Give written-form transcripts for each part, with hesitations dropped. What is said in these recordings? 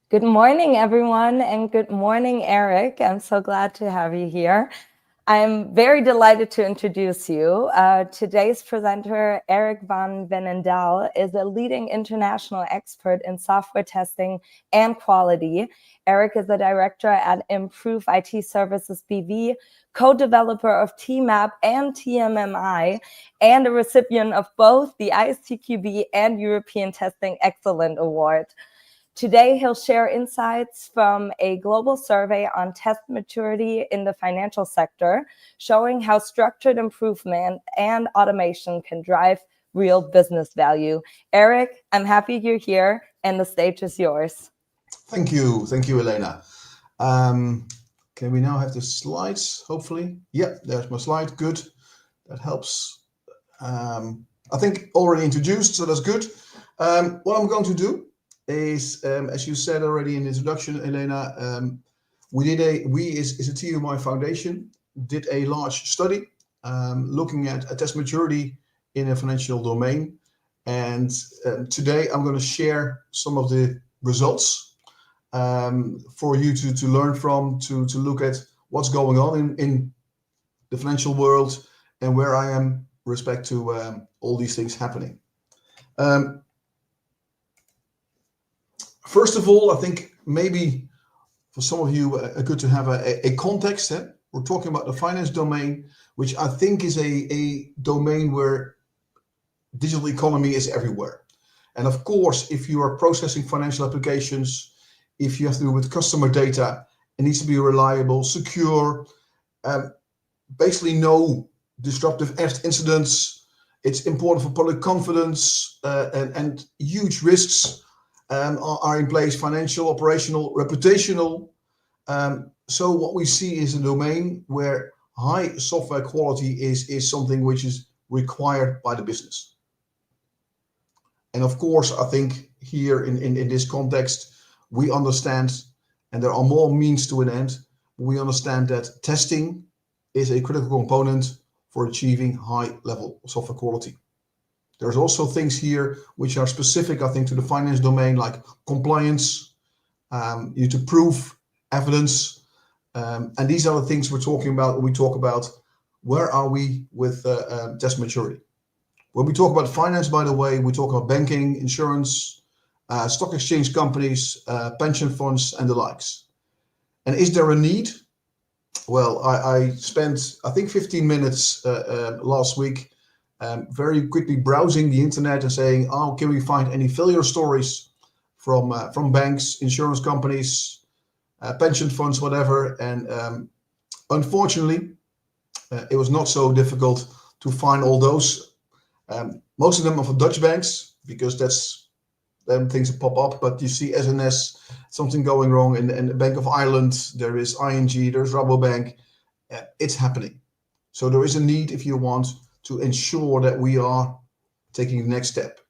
Good morning, everyone, and good morning, Erik. I'm so glad to have you here. I'm very delighted to introduce you. Today's presenter, Erik van Veendendal, is a leading international expert in software testing and quality. Erik is the director at Improve IT Services BV, co-developer of TMAP and TMMi, and a recipient of both the ISTQB and European Testing Excellent Award. Today, he'll share insights from a global survey on test maturity in the financial sector, showing how structured improvement and automation can drive real business value. Erik, I'm happy you're here, and the stage is yours. Thank you, Elena. Can we now have the slides, hopefully? Yeah, there's my slide, good. That helps. I think already introduced, so that's good. What I'm going to do is, as you said already in the introduction, Elena, we as a TMMi Foundation did a large study looking at test maturity in a financial domain. And today I'm going to share some of the results for you to learn from, to look at what's going on in the financial world and where I am with respect to all these things happening. First of all, I think maybe for some of you, good to have a context. We're talking about the finance domain, which I think is a domain where digital economy is everywhere. And of course, if you are processing financial applications, if you have to do with customer data, it needs to be reliable, secure, basically no disruptive incidents. It's important for public confidence, and huge risks are in place, financial, operational, reputational. So what we see is a domain where high software quality is something which is required by the business. And of course, I think here in this context, we understand, and there are more means to an end, we understand that testing is a critical component for achieving high level of software quality. There's also things here which are specific, I think, to the finance domain, like compliance, you need to prove evidence. And these are the things we're talking about when we talk about where are we with test maturity. When we talk about finance, by the way, we talk about banking, insurance, stock exchange companies, pension funds, and the likes. And is there a need? Well, I spent, I think, 15 minutes last week very quickly browsing the internet and saying, oh, can we find any failure stories from banks, insurance companies, pension funds, whatever. And unfortunately, it was not so difficult to find all those. Most of them are for Dutch banks, because that's them things that pop up. But you see SNS, something going wrong in the Bank of Ireland. There is ING, there's Rabobank. It's happening. So there is a need, if you want, to ensure that we are taking the next step.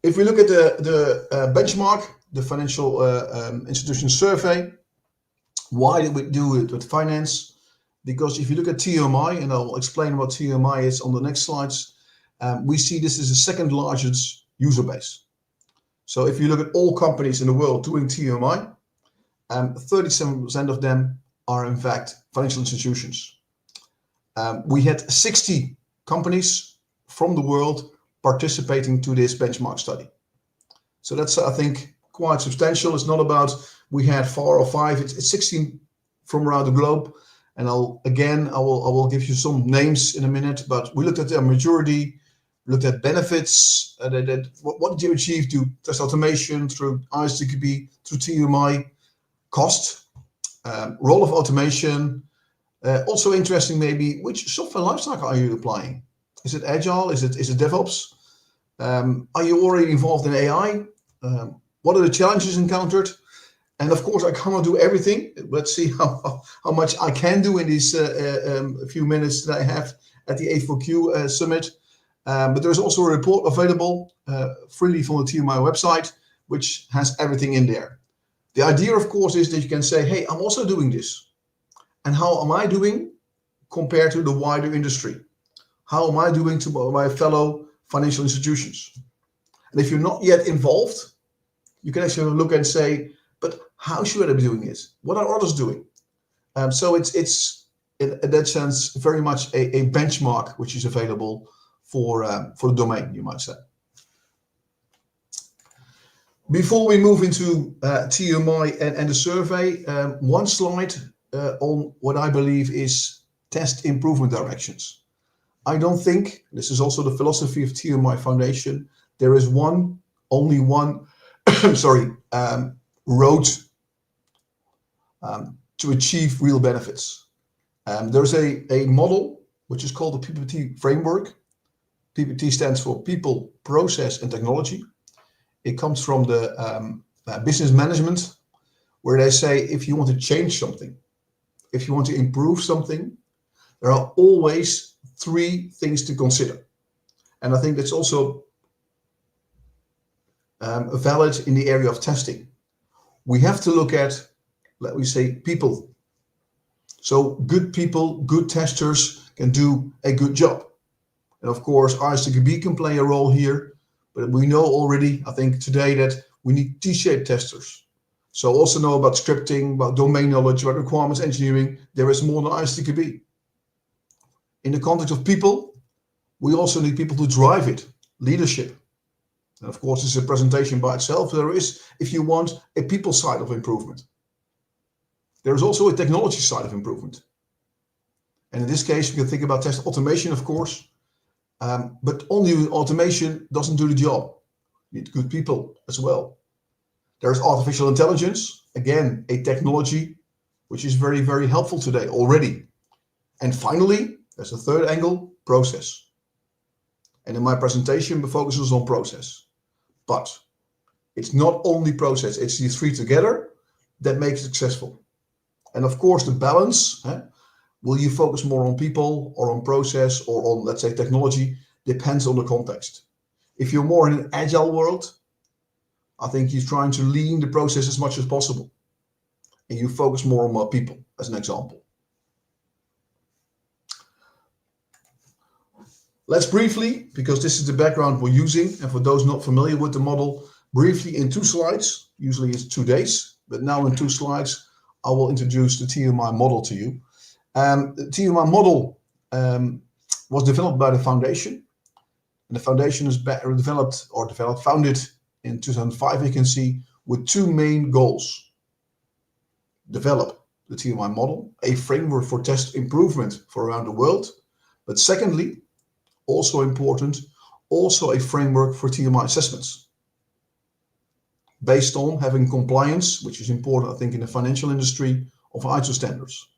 If we look at the benchmark, the financial institution survey, why did we do it with finance? Because if you look at TMMi, and I'll explain what TMMi is on the next slides, we see this is the second largest user base. So if you look at all companies in the world doing TMMi, 37% of them are in fact financial institutions. We had 60 companies from the world participating to this benchmark study. So that's, I think, quite substantial. It's not about we had 4 or 5, it's 16 from around the globe. And I will give you some names in a minute, but we looked at their maturity, looked at benefits, what did you achieve through test automation, through ISTQB, through TMMi, cost, role of automation. Also interesting, maybe, which software lifecycle are you applying? Is it agile? Is it DevOps? Are you already involved in AI? What are the challenges encountered? And of course, I cannot do everything. Let's see how much I can do in these few minutes that I have at the A4Q summit. But there's also a report available freely from the TMMi website, which has everything in there. The idea, of course, is that you can say, hey, I'm also doing this. And how am I doing compared to the wider industry? How am I doing to my fellow financial institutions? And if you're not yet involved, you can actually look and say, but how should I be doing it? What are others doing? So it's in that sense very much a benchmark which is available for the domain, you might say. Before we move into TMMi and the survey, one slide on what I believe is test improvement directions. I don't think, this is also the philosophy of TMMi Foundation, there is only one road to achieve real benefits. There's a model which is called the PPT framework. PPT stands for People, Process and Technology. It comes from the business management, where they say if you want to change something, if you want to improve something, there are always 3 things to consider. And I think that's also valid in the area of testing. We have to look at, let me say, people. So good people, good testers can do a good job. And of course, ISTQB can play a role here, but we know already, I think today, that we need T-shaped testers. So also know about scripting, about domain knowledge, about requirements engineering. There is more than ISTQB. In the context of people, we also need people to drive it, leadership. And of course, it's a presentation by itself. There is, if you want, a people side of improvement. There is also a technology side of improvement. And in this case, we can think about test automation, of course. But only automation doesn't do the job. You need good people as well. There's artificial intelligence, again, a technology which is very, very helpful today already. And finally, there's a third angle, process. And in my presentation, the focus is on process. But it's not only process, it's these 3 together that make it successful. And of course, the balance, will you focus more on people or on process or on, let's say, technology, depends on the context. If you're more in an agile world, I think you're trying to lean the process as much as possible. And you focus more on people, as an example. Let's briefly, because this is the background we're using, and for those not familiar with the model, briefly in 2 slides, usually it's 2 days, but now in 2 slides, I will introduce the TMMi model to you. The TMMi model was developed by the foundation. And the foundation is founded in 2005, you can see, with 2 main goals. Develop the TMMi model, a framework for test improvement for around the world. But secondly, also important, also a framework for TMMi assessments. Based on having compliance, which is important, I think, in the financial industry, of ISO standards.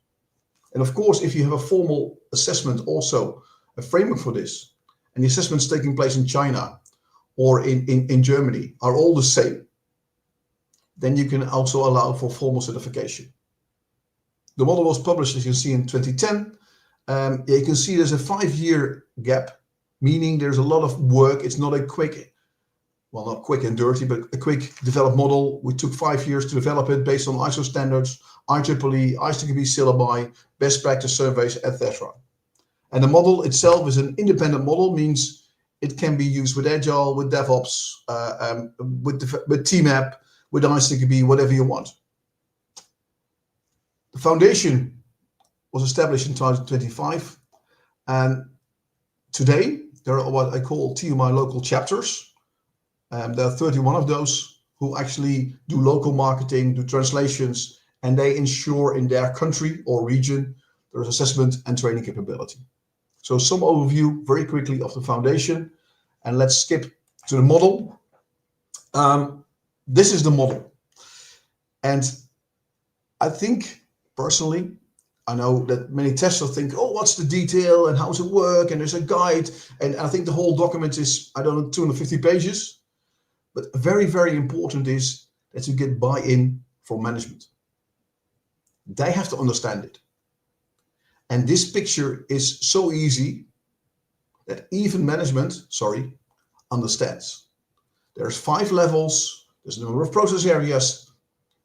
And of course, if you have a formal assessment, also a framework for this, and the assessments taking place in China or in Germany are all the same, then you can also allow for formal certification. The model was published, as you can see, in 2010. You can see there's a 5-year gap, meaning there's a lot of work. It's not a quick, well, not quick and dirty, but a quick developed model. We took 5 years to develop it based on ISO standards, IEEE, ISTQB syllabi, best practice surveys, etc. And the model itself is an independent model, means it can be used with Agile, with DevOps, with TMAP, with ISTQB, whatever you want. The foundation was established in 2025, and today there are what I call TMMi local chapters. There are 31 of those who actually do local marketing, do translations, and they ensure in their country or region there is assessment and training capability. So some overview very quickly of the foundation, and let's skip to the model. This is the model. And I think personally, I know that many testers think, oh, what's the detail and how does it work? And there's a guide. And I think the whole document is, I don't know, 250 pages. But very, very important is that you get buy-in from management. They have to understand it. And this picture is so easy that even management, understands. There's 5 levels. There's a number of process areas.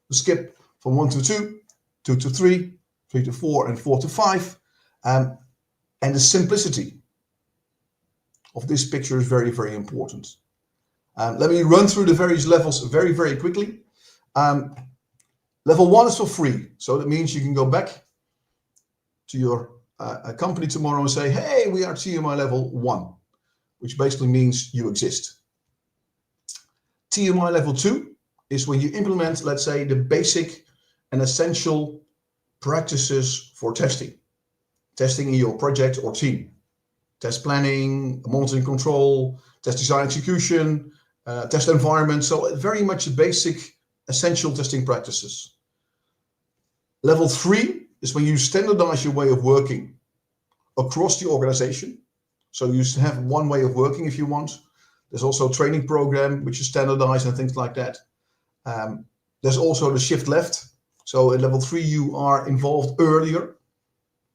We skip from 1 to 2, 2 to 3, 3 to 4, and 4 to 5. And the simplicity of this picture is very, very important. Let me run through the various levels very, very quickly. Level 1 is for free. So that means you can go back to your company tomorrow and say, hey, we are TMMi level 1, which basically means you exist. TMMi level 2 is when you implement, let's say, the basic and essential practices for testing. Testing in your project or team. Test planning, monitoring control, test design execution, test environment. So very much basic, essential testing practices. Level 3 is when you standardize your way of working across the organization. So you have one way of working if you want. There's also a training program which is standardized and things like that. There's also the shift left. So at level 3 you are involved earlier.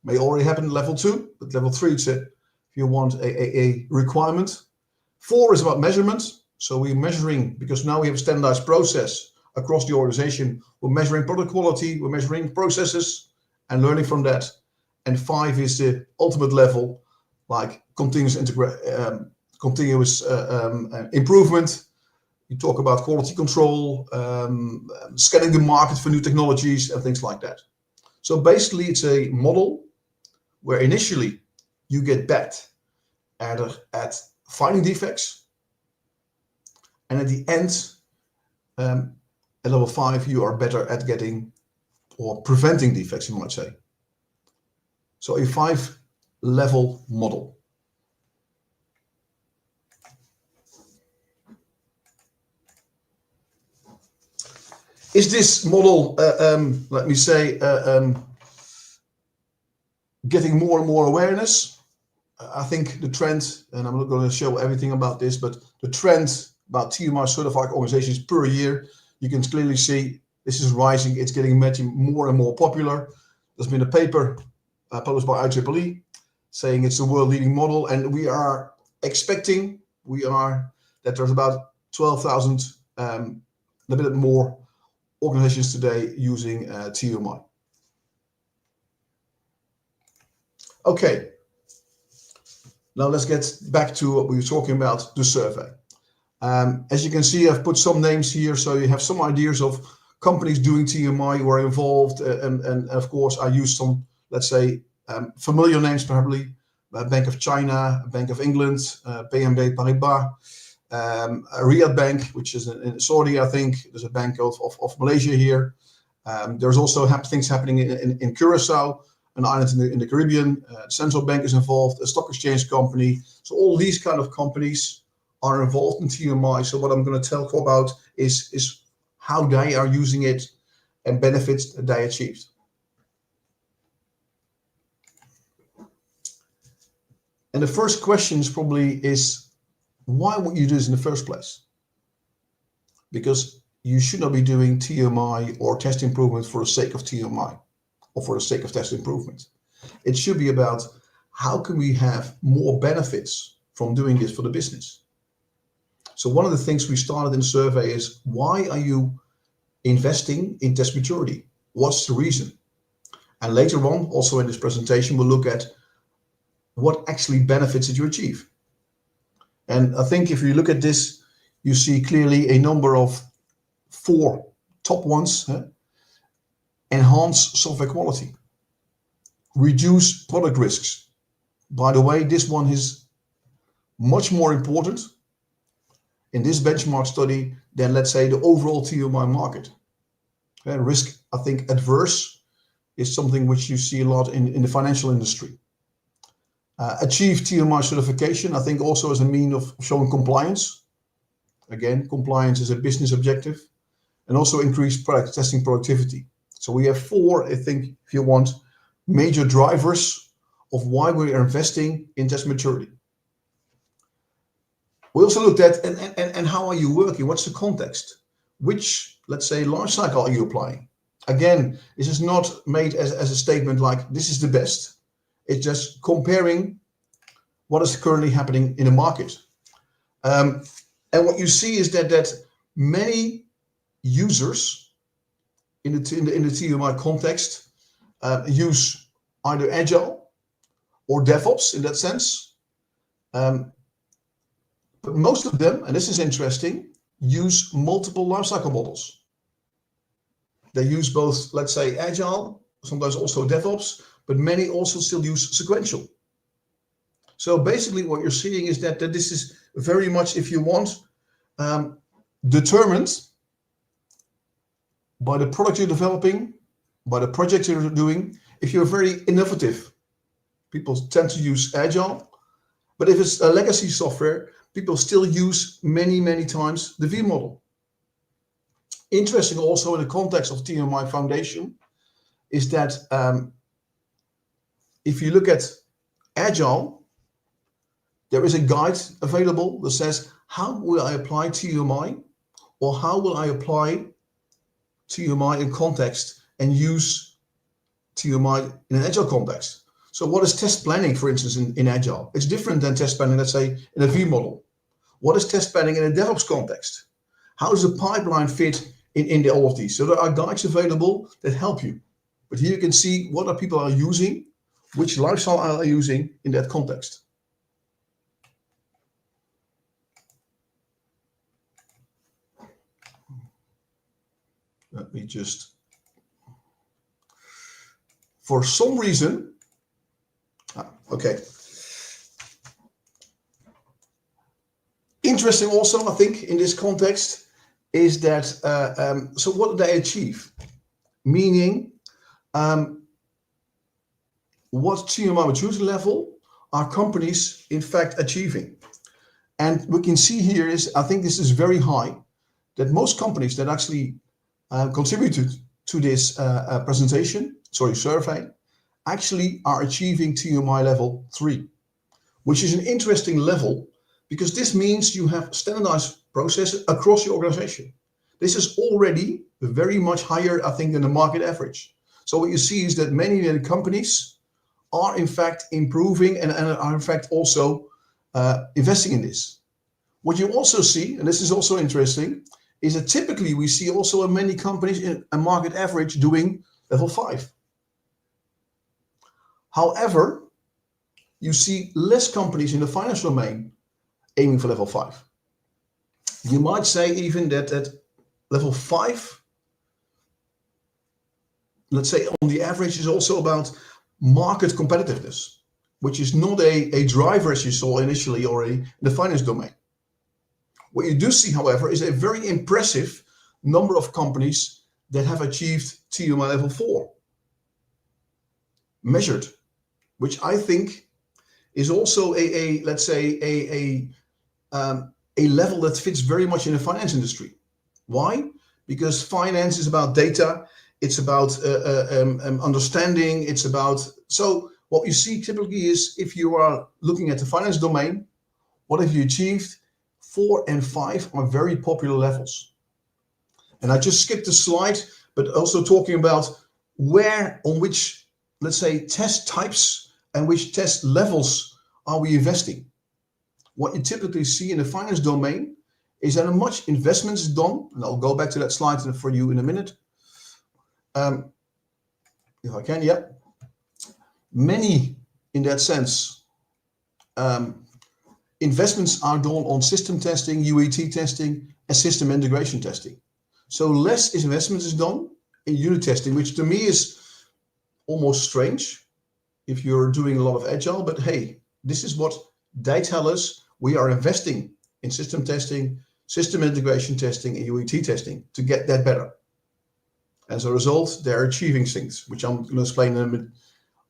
May already happen at level 2, but level 3 it's if you want a requirement. 4 is about measurement. So we're measuring, because now we have a standardized process across the organization. We're measuring product quality, we're measuring processes and learning from that. And 5 is the ultimate level, like continuous improvement. You talk about quality control, scanning the market for new technologies and things like that. So basically it's a model where initially you get backed at finding defects, and at the end, at level 5, you are better at getting or preventing defects, you might say. So a 5-level model. Is this model, let me say, getting more and more awareness? I think the trend, and I'm not going to show everything about this, but the trend about TMMi certified organizations per year, you can clearly see this is rising. It's getting more and more popular. There's been a paper published by IEEE saying it's the world leading model, and we are expecting that there's about 12,000, a little bit more organizations today using TMMi. Okay, now let's get back to what we were talking about, the survey. As you can see, I've put some names here, so you have some ideas of companies doing TMMi who are involved, and of course I used some, let's say, familiar names probably, Bank of China, Bank of England, BNP Paribas, Riyadh Bank, which is in Saudi, I think. There's a Bank of Malaysia here. There's also things happening in Curacao, an island in the Caribbean. Central Bank is involved, a stock exchange company. So all these kind of companies are involved in TMMi. So what I'm going to talk about is how they are using it and benefits that they achieved. And the first question is why would you do this in the first place? Because you should not be doing TMMi or test improvement for the sake of TMMi or for the sake of test improvement. It should be about how can we have more benefits from doing this for the business. So one of the things we started in the survey is, why are you investing in test maturity? What's the reason? And later on, also in this presentation, we'll look at what actually benefits did you achieve. And I think if you look at this, you see clearly a number of 4 top ones. Enhance software quality. Reduce product risks. By the way, this one is much more important in this benchmark study than, let's say, the overall TMMi market. Risk, I think, adverse is something which you see a lot in the financial industry. Achieve TMMi certification, I think, also as a means of showing compliance. Again, compliance is a business objective. And also increase product testing productivity. So we have 4, I think, if you want, major drivers of why we are investing in test maturity. We also looked at and how are you working? What's the context? Which, let's say, life cycle are you applying? Again, this is not made as a statement like this is the best. It's just comparing what is currently happening in the market. And what you see is that many users in the TMMi context use either Agile or DevOps in that sense. But most of them, and this is interesting, use multiple lifecycle models. They use both, let's say, agile, sometimes also DevOps, but many also still use sequential. So basically what you're seeing is that this is very much, if you want, determined by the product you're developing, by the project you're doing. If you're very innovative, people tend to use agile. But if it's a legacy software, people still use many times the V model. Interesting also in the context of TMMi Foundation is that if you look at agile, there is a guide available that says, how will I apply TMMi, or how will I apply TMMi in context and use TMMi in an agile context? So what is test planning, for instance, in agile? It's different than test planning, let's say, in a V model. What is test planning in a DevOps context? How does the pipeline fit in all of these? So there are guides available that help you. But here you can see what are people are using, which lifestyle are they using in that context. Let me just, for some reason, okay. Interesting also, I think, in this context is that, so what did they achieve? Meaning, what TMMi maturity level are companies in fact achieving? And we can see here is, I think this is very high, that most companies that actually contributed to this survey, actually are achieving TMMi level 3, which is an interesting level because this means you have standardized processes across the organization. This is already very much higher, I think, than the market average. So what you see is that many companies are in fact improving and are in fact also investing in this. What you also see, and this is also interesting, is that typically we see also in many companies in a market average doing level 5. However, you see less companies in the finance domain aiming for level 5. You might say even that at level 5, let's say on the average, is also about market competitiveness, which is not a driver as you saw initially already in the finance domain. What you do see, however, is a very impressive number of companies that have achieved TMMi level 4 measured, which I think is also let's say a level that fits very much in the finance industry. Why? Because finance is about data, it's about understanding, it's about, so what you see typically is if you are looking at the finance domain, what have you achieved? 4 and 5 are very popular levels. And I just skipped the slide, but also talking about where, on which, let's say, test types and which test levels are we investing. What you typically see in the finance domain is that much investment is done, and I'll go back to that slide for you in a minute. If I can, yeah. Many, in that sense, investments are done on system testing, UAT testing, and system integration testing. So less investment is done in unit testing, which to me is almost strange if you're doing a lot of agile, but hey, this is what they tell us. We are investing in system testing, system integration testing, and UAT testing to get that better. As a result, they're achieving things, which I'm going to explain in a bit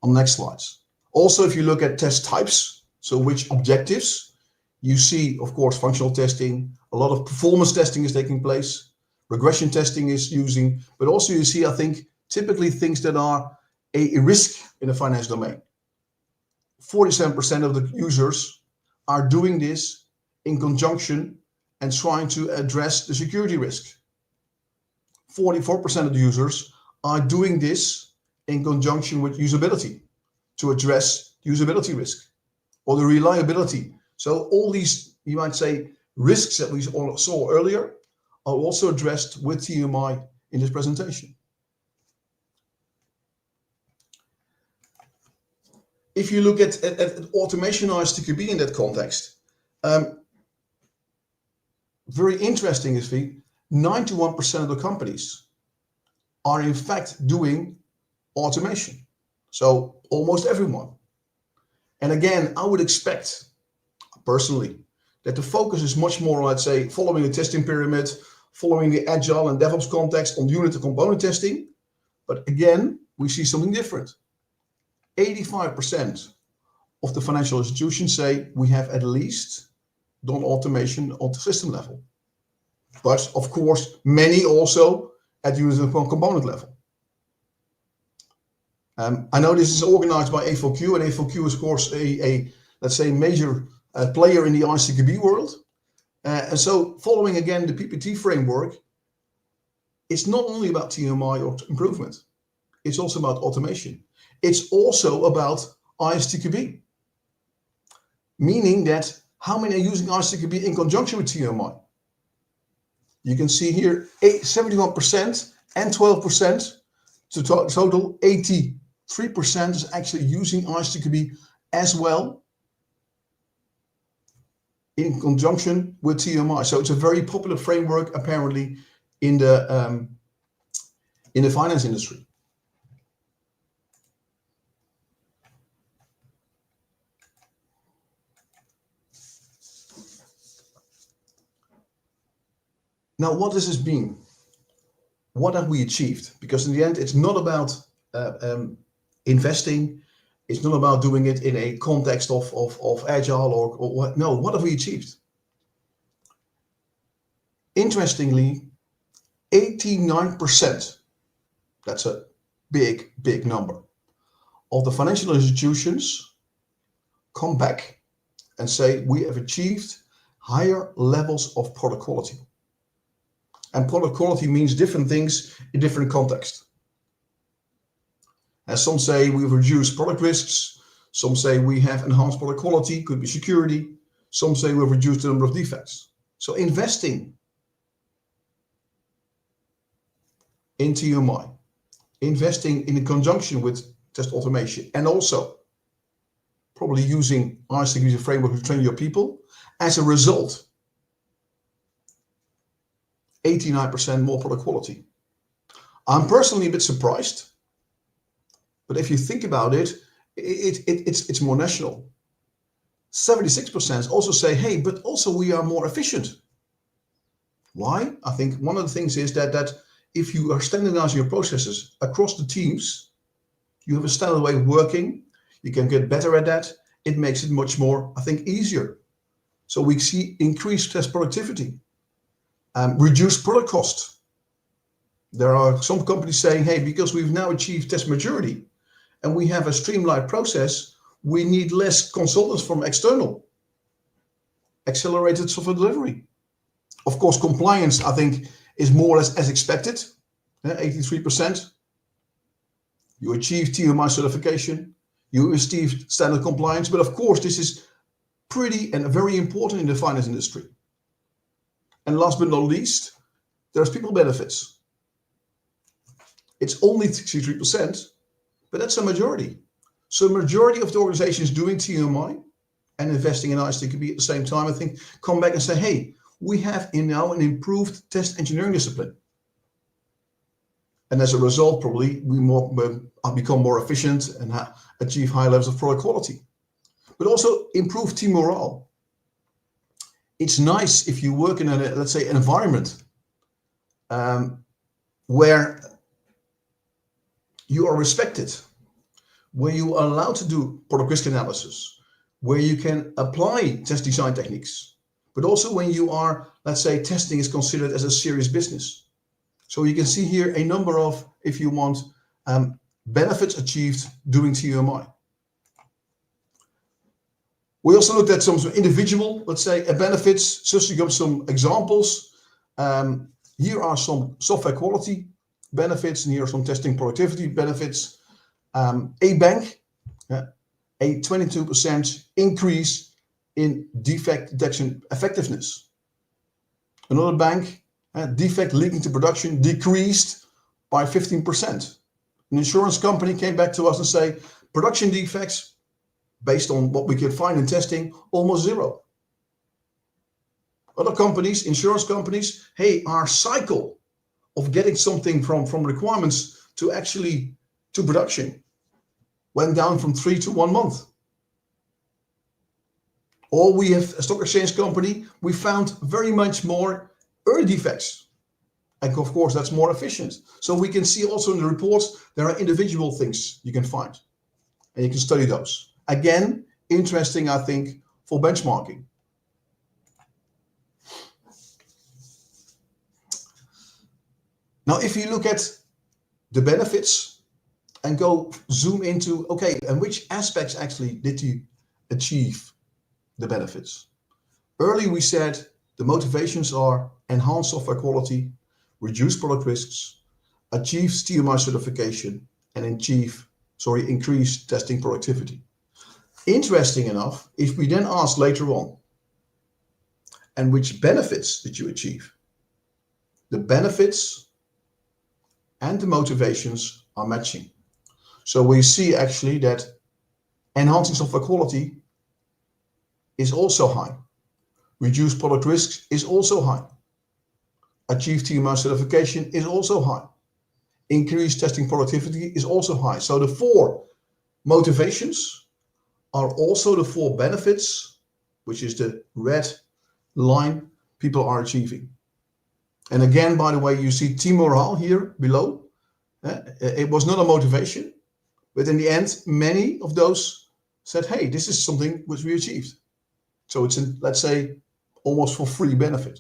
on the next slides. Also, if you look at test types, so which objectives, you see, of course, functional testing, a lot of performance testing is taking place, regression testing is using, but also you see, I think, typically things that are a risk in the finance domain. 47% of the users are doing this in conjunction and trying to address the security risk. 44% of the users are doing this in conjunction with usability to address usability risk or the reliability. So all these, you might say, risks that we saw earlier are also addressed with TMMi in this presentation. If you look at automation or TQB in that context, very interesting is 91% of the companies are in fact doing automation. So almost everyone. And again, I would expect personally that the focus is much more, let's say, following the testing pyramid, following the agile and DevOps context on unit and component testing. But again, we see something different. 85% of the financial institutions say we have at least done automation on the system level. But of course, many also at unit and component level. I know this is organized by A4Q, and A4Q is of course a let's say major player in the ICQB world. And so following again the PPT framework, it's not only about TMMi or improvement, it's also about automation. It's also about ISTQB, meaning that how many are using ISTQB in conjunction with TMMi? You can see here 71% and 12%, to total 83% is actually using ISTQB as well in conjunction with TMMi. So it's a very popular framework apparently in the finance industry. Now, what does this mean? What have we achieved? Because in the end, it's not about investing. It's not about doing it in a context of agile or what. No, what have we achieved? Interestingly, 89%, that's a big, big number, of the financial institutions come back and say we have achieved higher levels of product quality. And product quality means different things in different contexts. As some say we've reduced product risks, some say we have enhanced product quality, could be security, some say we've reduced the number of defects. So investing in TMMi, investing in conjunction with test automation, and also probably using ISTQB framework to train your people, as a result, 89% more product quality. I'm personally a bit surprised, but if you think about it, it's more national. 76% also say, hey, but also we are more efficient. Why? I think one of the things is that if you are standardizing your processes across the teams, you have a standard way of working, you can get better at that. It makes it much more, I think, easier. So we see increased test productivity. Reduce product cost. There are some companies saying, hey, because we've now achieved test maturity and we have a streamlined process, we need less consultants from external. Accelerated software delivery. Of course, compliance, I think, is more or less as expected, 83%. You achieve TMMi certification, you achieve standard compliance, but of course, this is pretty and very important in the finance industry. And last but not least, there's people benefits. It's only 63%, but that's a majority. So the majority of the organizations doing TMMi and investing in ISTQB at the same time, I think, come back and say, hey, we have now an improved test engineering discipline. And as a result, probably we become more efficient and achieve high levels of product quality. But also improve team morale. It's nice if you work in a, let's say, environment where you are respected, where you are allowed to do product risk analysis, where you can apply test design techniques, but also when you are, let's say, testing is considered as a serious business. So you can see here a number of, if you want, benefits achieved doing TMMi. We also looked at some individual, let's say, benefits, just to give some examples. Here are some software quality benefits, and here are some testing productivity benefits. A bank, a 22% increase in defect detection effectiveness. Another bank, defect leaking to production decreased by 15%. An insurance company came back to us and say, production defects, based on what we could find in testing, almost zero. Other companies, insurance companies, hey, our cycle of getting something from requirements to actually to production went down from 3 to 1 month. Or we have a stock exchange company, we found very much more early defects. And of course, that's more efficient. So we can see also in the reports, there are individual things you can find. And you can study those. Again, interesting, I think, for benchmarking. Now, if you look at the benefits and go zoom into, okay, and which aspects actually did you achieve the benefits? Early we said the motivations are enhance software quality, reduce product risks, achieve TMMi certification, and increase testing productivity. Interesting enough, if we then ask later on, and which benefits did you achieve? The benefits and the motivations are matching. So we see actually that enhancing software quality is also high. Reduce product risks is also high. Achieve TMMi certification is also high. Increase testing productivity is also high. So the 4 motivations are also the 4 benefits, which is the red line people are achieving. And again, by the way, you see team morale here below. It was not a motivation, but in the end, many of those said, hey, this is something which we achieved. So it's, let's say, almost for free benefit.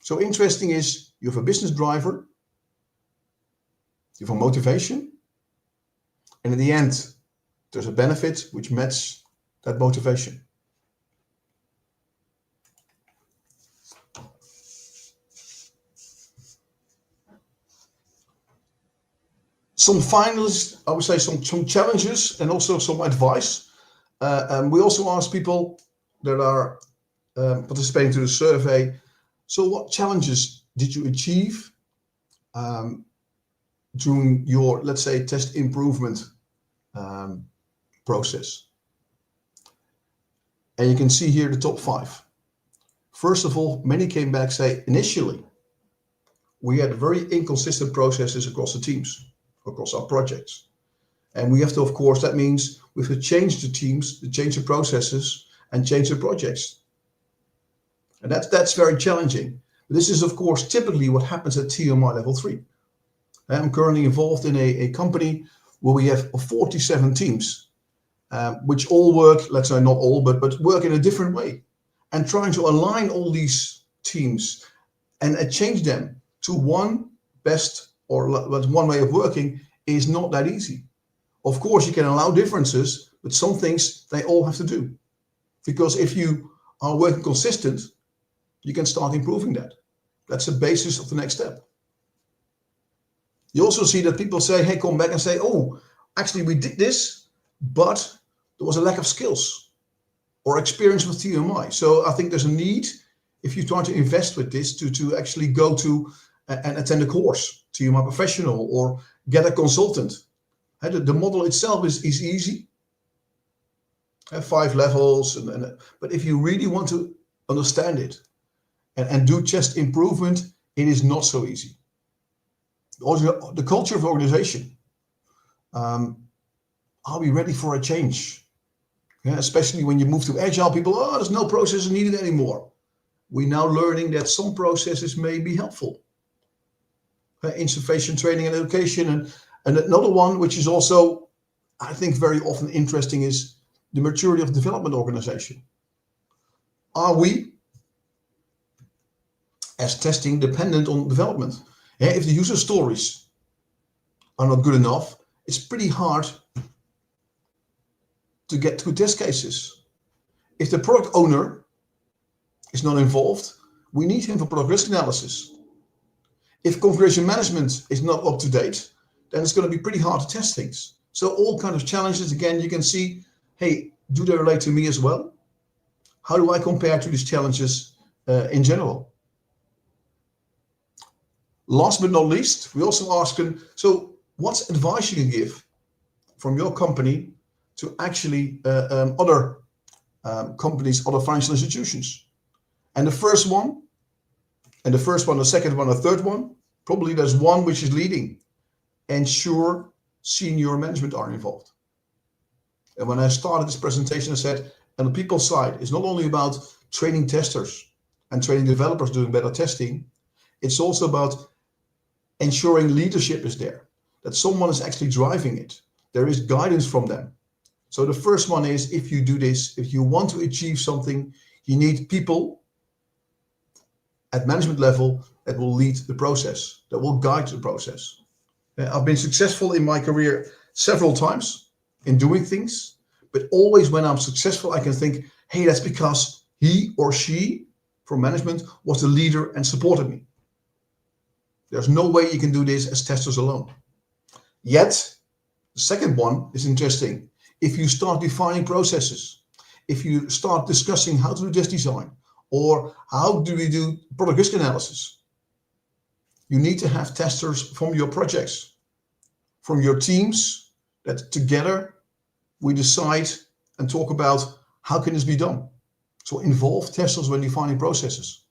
So interesting is you have a business driver, you have a motivation, and in the end, there's a benefit which matches that motivation. Some finalists, I would say some challenges and also some advice. We also ask people that are participating to the survey, so what challenges did you achieve during your, let's say, test improvement process? And you can see here the top 5. First of all, many came back say initially we had very inconsistent processes across the teams, across our projects. And we have to, of course, that means we have to change the teams, to change the processes and change the projects. And that's very challenging. This is, of course, typically what happens at TMMi level 3. I'm currently involved in a company where we have 47 teams, which all work, let's say not all, but work in a different way. And trying to align all these teams and change them to one best or one way of working is not that easy. Of course, you can allow differences, but some things they all have to do. Because if you are working consistent, you can start improving that. That's the basis of the next step. You also see that people say, hey, come back and say, oh, actually we did this, but there was a lack of skills or experience with TMMi. So I think there's a need, if you try to invest with this, to actually go to and attend a course, TMMi professional, or get a consultant. The model itself is easy. 5 levels, but if you really want to understand it and do just improvement, it is not so easy. Also, the culture of the organization. Are we ready for a change? Yeah, especially when you move to agile, people, oh, there's no processes needed anymore. We're now learning that some processes may be helpful. Insufficient training and education. And another one, which is also, I think, very often interesting, is the maturity of the development organization. Are we, as testing, dependent on development? If the user stories are not good enough, it's pretty hard to get to test cases. If the product owner is not involved, we need him for product risk analysis. If configuration management is not up to date, then it's going to be pretty hard to test things. So all kinds of challenges, again, you can see, hey, do they relate to me as well? How do I compare to these challenges in general? Last but not least, we also ask them, so what's advice you can give from your company to actually other companies, other financial institutions? And the first one And the first one, the second one, the third one, probably there's one which is leading. Ensure senior management are involved. And when I started this presentation, I said, on the people side, it's not only about training testers and training developers doing better testing, it's also about ensuring leadership is there, that someone is actually driving it. There is guidance from them. So the first one is, if you do this, if you want to achieve something, you need people at management level that will lead the process, that will guide the process. I've been successful in my career several times in doing things, but always when I'm successful, I can think, hey, that's because he or she from management was the leader and supported me. There's no way you can do this as testers alone. Yet, the second one is interesting. If you start defining processes, if you start discussing how to do test design, or how do we do product risk analysis, you need to have testers from your projects, from your teams, that together we decide and talk about how can this be done. So involve testers when defining processes.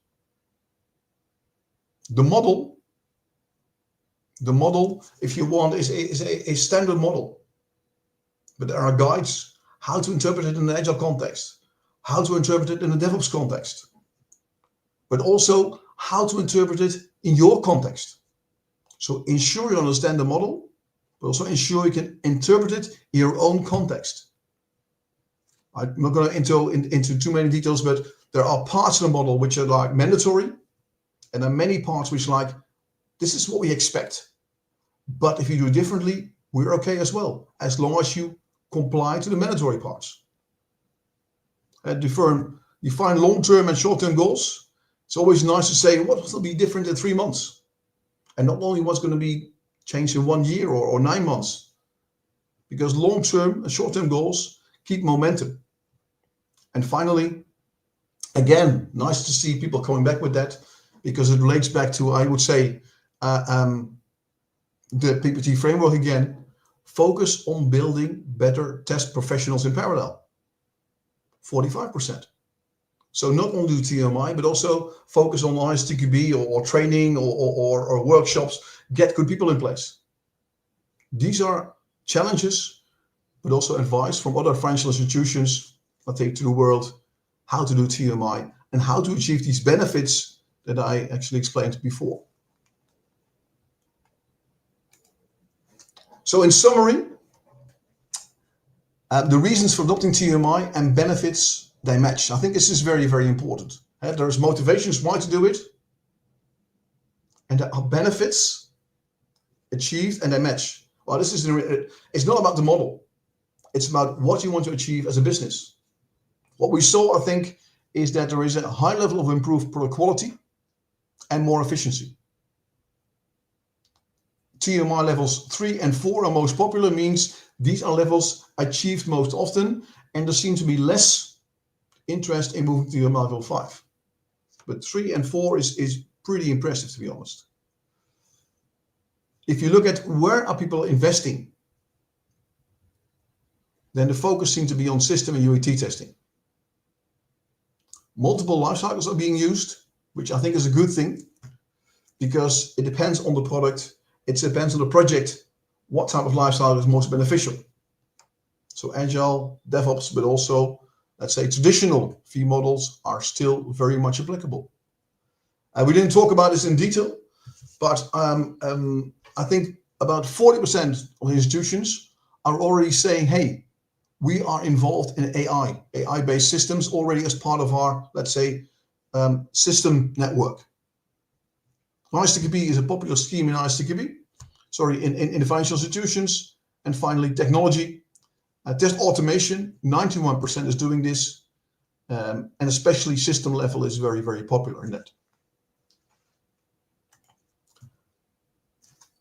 The model, if you want, is a standard model. But there are guides how to interpret it in an agile context, how to interpret it in a DevOps context, but also how to interpret it in your context. So ensure you understand the model, but also ensure you can interpret it in your own context. I'm not going to into too many details, but there are parts of the model which are like mandatory, and there are many parts which like, this is what we expect. But if you do it differently, we're okay as well, as long as you comply to the mandatory parts. Define long-term and short-term goals. It's always nice to say what will be different in 3 months, and not only what's going to be changed in 1 year or 9 months, because long-term and short-term goals keep momentum. And finally, again, nice to see people coming back with that, because it relates back to, I would say, the PPT framework again. Focus on building better test professionals in parallel. 45%. So not only do TMMi, but also focus on ISTQB or training or workshops. Get good people in place. These are challenges, but also advice from other financial institutions, I think, to the world, how to do TMMi and how to achieve these benefits that I actually explained before. So in summary, the reasons for adopting TMMi and benefits, they match. I think this is very, very important. There's motivations why to do it, and there are benefits achieved and they match. Well, it's not about the model. It's about what you want to achieve as a business. What we saw, I think, is that there is a high level of improved product quality and more efficiency. TMMi levels 3 and 4 are most popular, means these are levels achieved most often, and there seems to be less interest in moving to TMMi level 5. But 3 and 4 is pretty impressive, to be honest. If you look at where are people investing, then the focus seems to be on system and UAT testing. Multiple life cycles are being used, which I think is a good thing, because it depends on the product. It depends on the project, what type of life cycle is most beneficial. So agile, DevOps, but also, let's say, traditional fee models are still very much applicable. We didn't talk about this in detail, but I think about 40% of institutions are already saying, hey, we are involved in AI-based systems already as part of our, let's say, system network. ISTQB is a popular scheme in ISTQB, in the financial institutions. And finally, technology. Test automation, 91% is doing this. And especially system level is very, very popular in that.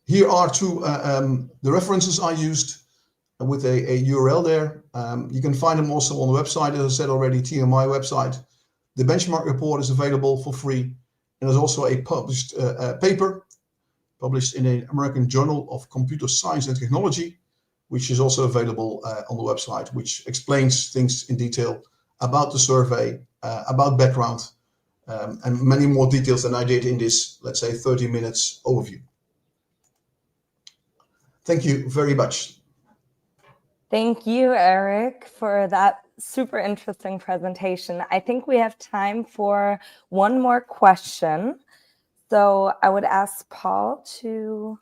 Here are the references I used with a URL there. You can find them also on the website, as I said already, TMMi website. The benchmark report is available for free. And there's also a published paper published in an American Journal of Computer Science and Technology, which is also available on the website, which explains things in detail about the survey, about background, and many more details than I did in this, let's say, 30 minutes overview. Thank you very much. Thank you, Erik, for that super interesting presentation. I think we have time for one more question. So I would ask Paul to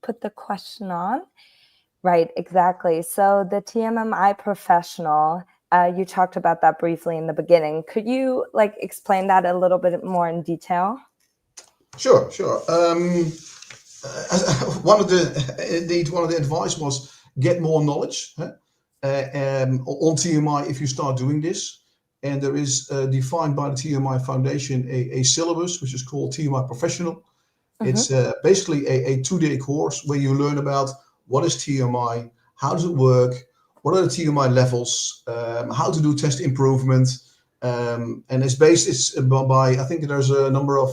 put the question on. Right, exactly. So the TMMi professional, you talked about that briefly in the beginning. Could you explain that a little bit more in detail? Sure. One of the advice was get more knowledge on TMI if you start doing this. And there is defined by the TMI Foundation a syllabus which is called TMI Professional. It's basically a 2-day course where you learn about what is TMI, how does it work, what are the TMI levels, how to do test improvement, and it's by I think there's a number of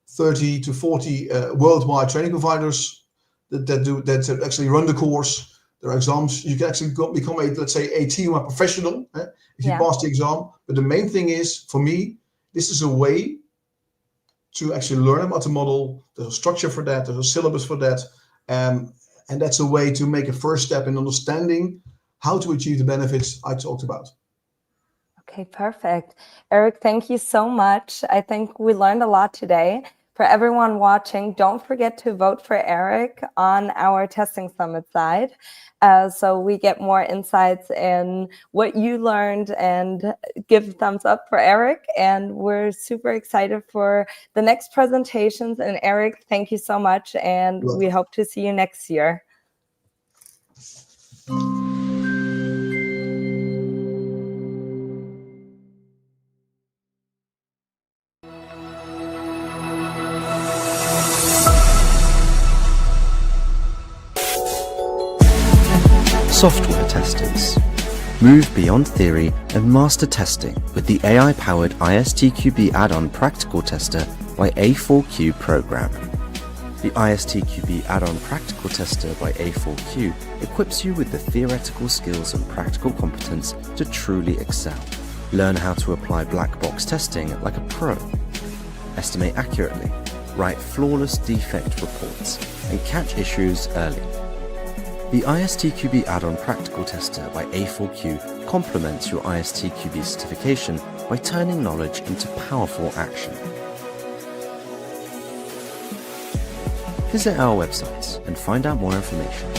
30 to 40 worldwide training providers that actually run the course. There are exams. You can actually become a TMI professional if you pass the exam. But the main thing is, for me, this is a way to actually learn about the model. There's a structure for that. There's a syllabus for that. And that's a way to make a first step in understanding how to achieve the benefits I talked about. Okay, perfect. Erik, thank you so much. I think we learned a lot today. For everyone watching, don't forget to vote for Erik on our Testing Summit side, so we get more insights in what you learned, and give a thumbs up for Erik. And we're super excited for the next presentations. And Erik, thank you so much, and we hope to see you next year. Software testers. Move beyond theory and master testing with the AI-powered ISTQB add-on practical tester by A4Q program. The ISTQB add-on practical tester by A4Q equips you with the theoretical skills and practical competence to truly excel. Learn how to apply black box testing like a pro. Estimate accurately, write flawless defect reports, and catch issues early. The ISTQB add-on practical tester by A4Q complements your ISTQB certification by turning knowledge into powerful action. Visit our websites and find out more information.